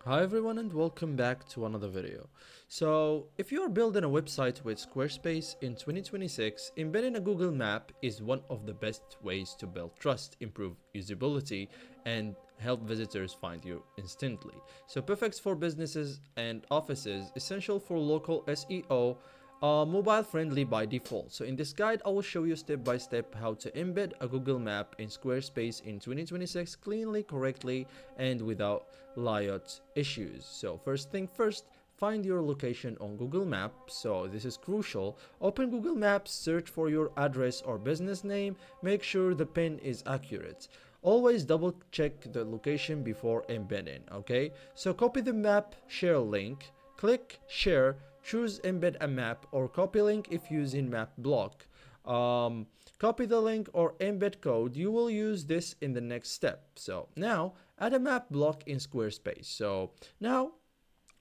Hi everyone and welcome back to another video. So if you are building a website with Squarespace in 2026, embedding a Google Map is one of the best ways to build trust, improve usability, and help visitors find you instantly. So perfect for businesses and offices, essential for local SEO, mobile friendly by default. So in this guide, I will show you step by step how to embed a Google Map in Squarespace in 2026 cleanly, correctly, and without layout issues. So first thing first, find your location on Google Maps. So this is crucial. Open Google Maps, search for your address or business name, make sure the pin is accurate. Always double check the location before embedding, okay? So copy the map, share link, click share, choose embed a map or copy link if using map block. Copy the link or embed code. You will use this in the next step. So now add a map block in Squarespace. So now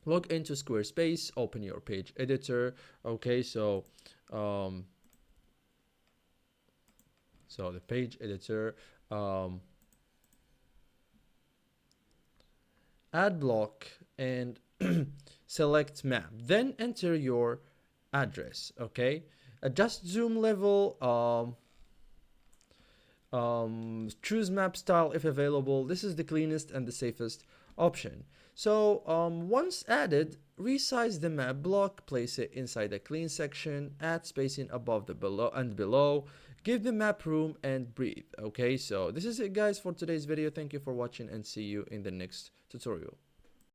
log into Squarespace, open your page editor. Okay, um, so the page editor, add block and select map. Then enter your address. Okay, adjust zoom level. Choose map style if available. This is the cleanest and the safest option. So once added, resize the map block, place it inside a clean section, add spacing above the below and below, give the map room and breathe. Okay, so this is it guys for today's video. Thank you for watching and see you in the next tutorial.